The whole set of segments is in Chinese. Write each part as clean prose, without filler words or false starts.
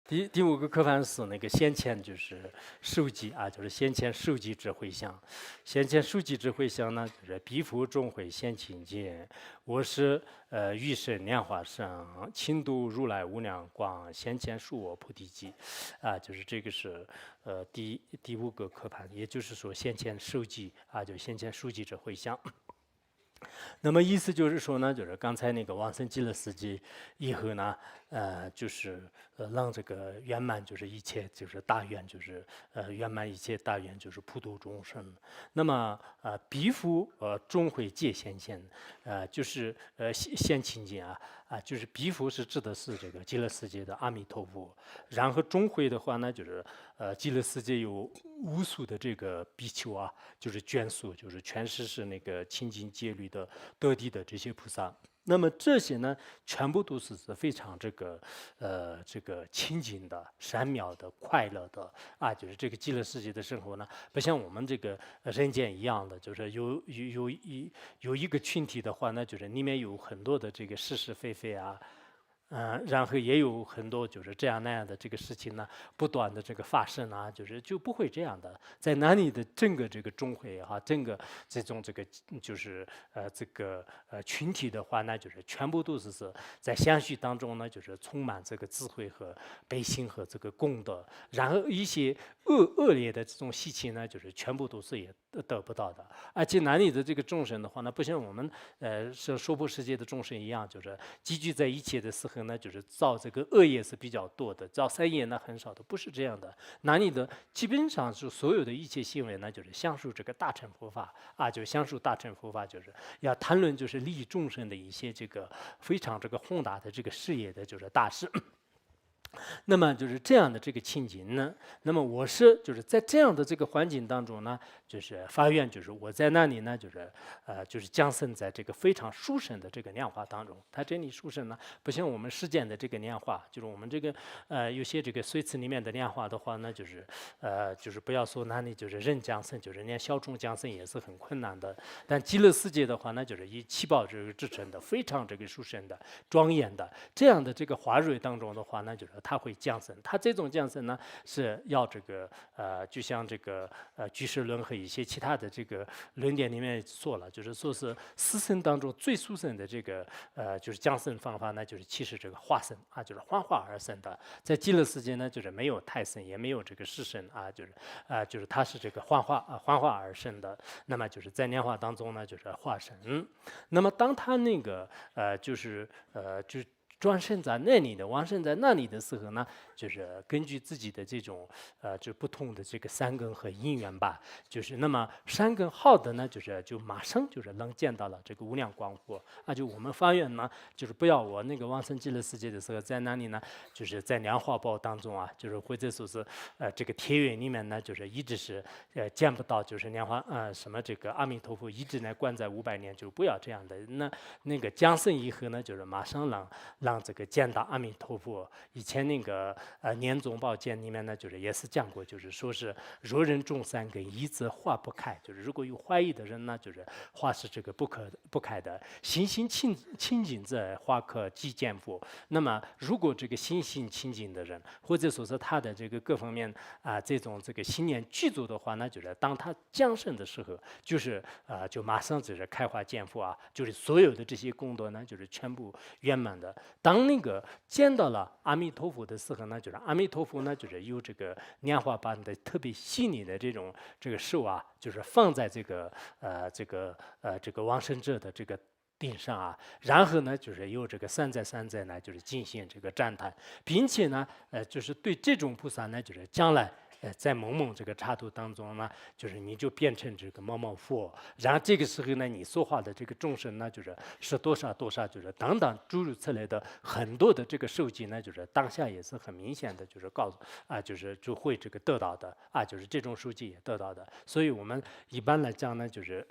第五个科盘是那个先前就是受记啊，就是先前受记之回向。先前受记之回向呢，就是彼佛众会先亲近，我是欲神莲花生，亲度如来无量光，先前恕我菩提记。啊，就是这个是第五个科盘，也就是说先前受记啊，就先前受记之回向。那么意思就是说呢，就是刚才那个往生极乐世界以后呢，就是让这个圆满，就是一切就是大愿，就是圆满一切大愿，就是普度众生。那么彼佛终会界先现，就是现清净就是彼佛是指的是这个极乐世界的阿弥陀佛，然后终会的话呢，就是极乐世界有无数的这个比丘就是眷属，就是全是那个清净戒律的得地的这些菩萨。那么这些呢，全部都是非常这个清净的、善妙的、快乐的就是这个极乐世界的生活呢，不像我们这个人间一样的，就是有一个群体的话呢，就是里面有很多的这个是是非非然后也有很多就是这样那样的这个事情呢，不断的这个发生就不会这样的，在哪里的整个这个中会整个这种这个就是这个群体的话呢，就是全部都是在相续当中呢，就是充满这个智慧和悲心和这个功德，然后一些恶劣的这种习气呢，就是全部都是也得不到的。而且哪里的这个众生的话呢，不像我们是娑婆世界的众生一样，就是集聚在一起的时候呢，就是造这个恶业是比较多的，造善业呢很少的，不是这样的。哪里的基本上是所有的一切行为呢，就是享受这个大乘佛法就享受大乘佛法，就是要谈论就是利益众生的一些这个非常这个宏大的这个事业的就是大事。那么就是这样的这个情景呢，那么我是就是在这样的这个环境当中呢，就是发愿，就是我在那里呢，就是降生在这个非常殊胜的这个莲花当中。它这里殊胜呢，不像我们世间的这个莲花，就是我们这个有些这个水池里面的莲花的话呢，就是不要说哪里就是人降生，就是连小虫降生也是很困难的。但极乐世界的话呢，就是以七宝这个制成的，非常这个殊胜的、庄严的这样的这个华蕊当中的话呢，就是它会降生。它这种降生呢，是要这个就像这个居士论和一些其他的这个论点里面说了，就是说是四圣当中最殊胜的这个就是降生方法呢，就是其实这个化身就是幻化而生的。在极乐世界呢，就是没有太生，也没有这个世生就是它是这个幻化而生的。那么就是在莲花当中呢，就是化身。那么当他那个就是转生在那里的，往生在那里的时候呢，就是根据自己的这种就不同的这个善根和因缘吧，就是那么善根好的呢，就马上就是能见到了这个无量光佛就我们发愿呢，就是不要我那个往生极乐世界的时候在哪里呢？就是在莲花宝当中就是或者说是这个铁云里面呢，就是一直是见不到，就是莲花什么这个阿弥陀佛一直呢关在500年，就不要这样的。那个降生以后呢，就是马上让这个见到阿弥陀佛。以前那个年总宝鉴里面呢，就是也是讲过，就是说是若人众善根，一则化不开，就是如果有怀疑的人呢，就是化是这个不开的。心性清净者，化可即见佛。那么如果这个心性清净的人，或者说是他的这个各方面这种这个心念具足的话呢，就是当他降生的时候，就是就马上就是开花见佛就是所有的这些功德呢，就是全部圆满的。当那个见到了阿弥陀佛的时候呢，就是阿弥陀佛呢，就是有这个莲花般的特别细腻的这个手就是放在这个往生者的这个顶上然后呢，就是由这个善哉呢，就是进行这个赞叹，并且呢，就是对这种菩萨呢，就是将来。在某某这个刹土当中呢，就是你就变成这个某某佛，然后这个时候呢，你说话的这个众生呢，是多少多少，就是等等诸如此类的很多的这个受记呢，就是当下也是很明显的，就是告诉就会这个得到的就是这种受记也得到的。所以我们一般来讲呢，就是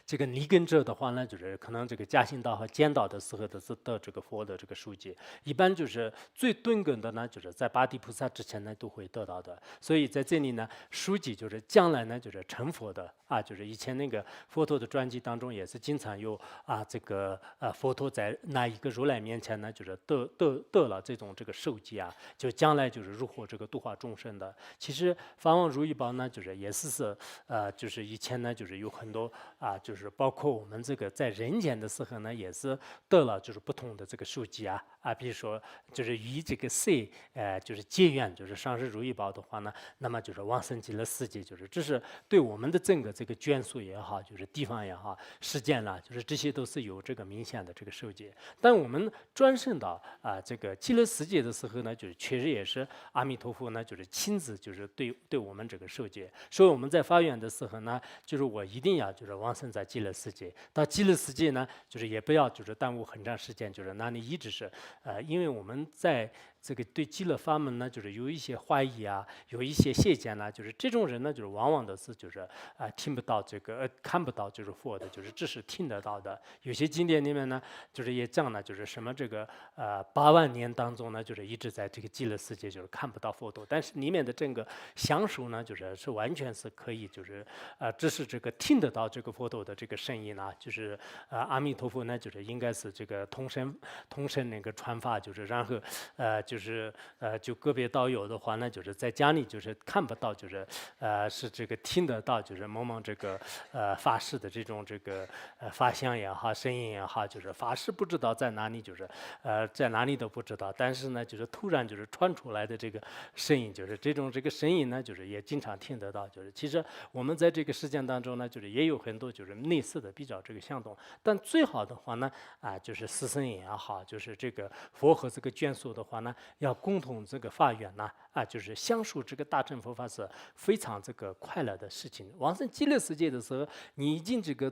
这个尼根者的话呢，就是可能这个嘉兴道和尖道的时候的这个佛的这个书籍，一般就是最敦根的呢，就是在八地菩萨之前呢都会得到的。所以在这里呢，书籍就是将来呢就是成佛的啊，就是以前那个佛陀的传记当中也是经常有啊这个佛陀在那一个如来面前呢，就是得了这个授记啊，就将来就是如何这个度化众生的。其实法王如意宝呢，就是也是就是以前呢就是有很多啊，就是包括我们这个在人间的时候呢，也是得了就是不同的这个书籍啊，比如说就是与这个谁就是结缘，就是上师如意宝的话呢，那么就是往生极乐世界，就是这是对我们的整个这个眷属也好，就是地方也好，事件啦，就是这些都是有这个明显的这个受戒。但我们转生到这个极乐世界的时候呢，就是确实也是阿弥陀佛呢，就是亲自就是对我们这个受戒。所以我们在发愿的时候呢，就是我一定要就是往生在极乐世界。到极乐世界呢，就是也不要就是耽误很长时间，就是那里一直是因为我们在这个对极乐法门呢，就是有一些怀疑啊，有一些谢见啦，就是这种人呢，就是往往的是就是听不到这个看不到就是佛的，就是只是听得到的。有些经典里面呢，就是也讲了，就是什么这个8万年当中呢，就是一直在这个极乐世界就是看不到佛陀，但是里面的整个详述呢，就是完全是可以就是只是这个听得到这个佛陀的这个声音啊，就是阿弥陀佛呢，就是应该是这个同声那个传法，就是然后就是就个别道友的话呢，就是在家里就是看不到，就是是这个听得到，就是某某这个法师的这种这个法相也好，声音也好，就是法师不知道在哪里，就是在哪里都不知道，但是呢，就是突然就是传出来的这个声音，就是这个声音呢，就是也经常听得到，就是其实我们在这个实践当中呢，就是也有很多就是类似的比较这个相同，但最好的话呢，就是师生也好，就是这个佛和这个眷属的话呢，要共同这个发愿呢，就是相述这个大乘佛法是非常这个快乐的事情。往生极乐世界的时候，你已经这个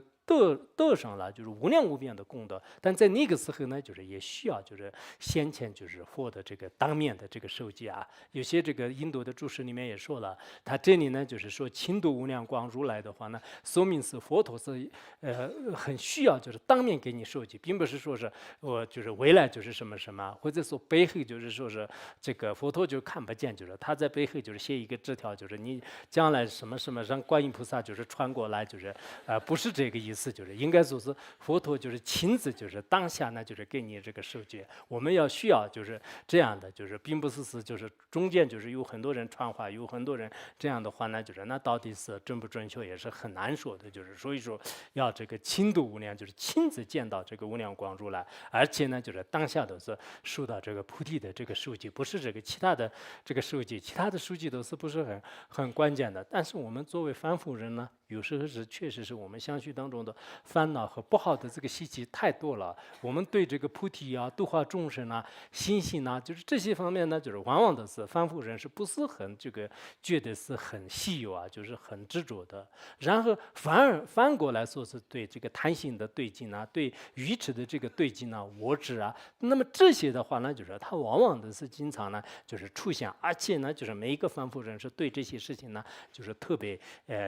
得上了就是无量无边的功德，但在那个时候呢，就是也需要就是先前就是佛的这个当面的这个受记啊。有些这个印度的注释里面也说了，他这里呢就是说轻度无量光如来的话呢，说明是佛陀是很需要就是当面给你受记，并不是说是我就是未来就是什么什么，或者说背后就是说是这个佛陀就看不见，就是他在背后就是写一个纸条，就是你将来什么什么让观音菩萨就是传过来，就是不是这个意思，就是应该说是佛陀就是亲自就是当下呢就是给你这个受记。我们要需要就是这样的，就是并不是就是中间就是有很多人传话，有很多人这样的话呢，就是那到底是准不准确也是很难说的，就是所以说要这个亲度无量，就是亲自见到这个无量光如来，而且呢就是当下都是受到这个菩提的这个受记，不是这个其他的这个受记，其他的受记都是不是很关键的。但是我们作为凡夫人呢，有时候是确实是我们相续当中的烦恼和不好的这个习气太多了，我们对这个菩提啊、度化众生啊、心性啊，就是这些方面呢，就是往往都是凡夫人是不是很这个觉得是很稀有啊，就是很执着的。然后反过来说是对这个贪心的对境啊，对愚痴的这个对境啊、我执啊，那么这些的话呢，就是它往往都是经常呢就是出现，而且呢，就是每一个凡夫人是对这些事情呢，就是特别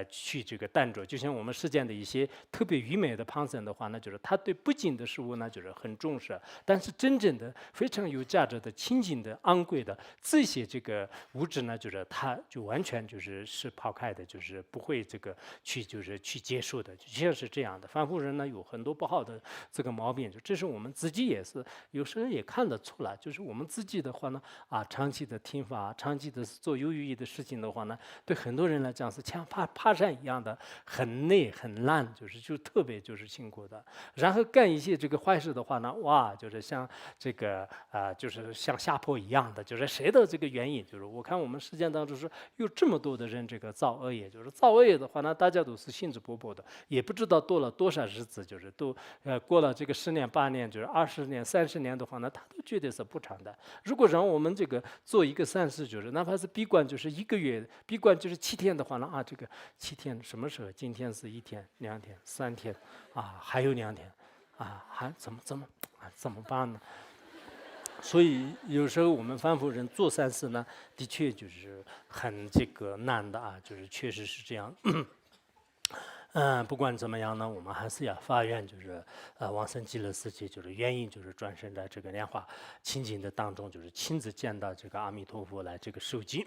去这个淡着。就像我们世间的一些特别愚昧的旁生的话呢，就是他对不净的事物呢，就是很重视，但是真正的非常有价值的、清净的、昂贵的这些这个物质呢，就是他就完全是抛开的，就是不会这个就是去接受的，确实是这样的。凡夫人呢有很多不好的这个毛病，就这是我们自己也是有时候也看得出来，就是我们自己的话呢，长期的听法，长期的做有意义的事情的话呢，对很多人来讲是像爬山一样的，很累很烂，就特别就是辛苦的。然后干一些这个坏事的话呢，哇，就是像这个就是像下坡一样的，就是谁的这个原因，就是我看我们实践当中是有这么多的人这个造恶业，就是造恶业的话呢，大家都是兴致勃勃的，也不知道多了多少日子，就是都过了这个10年8年，就是20年30年的话呢，他都觉得是不长的。如果让我们这个做一个善事，就是哪怕是闭关就是1个月，闭关就是7天的话呢，这个7天什么时候？今天是1天、2天、3天，还有2天，还怎么办呢？所以有时候我们凡夫人做善事呢，的确就是很这个难的就是确实是这样。不管怎么样呢，我们还是要发愿，就是往生极乐世界，就是愿意就是转生在这个莲花清净的当中，就是亲自见到这个阿弥陀佛来这个受记。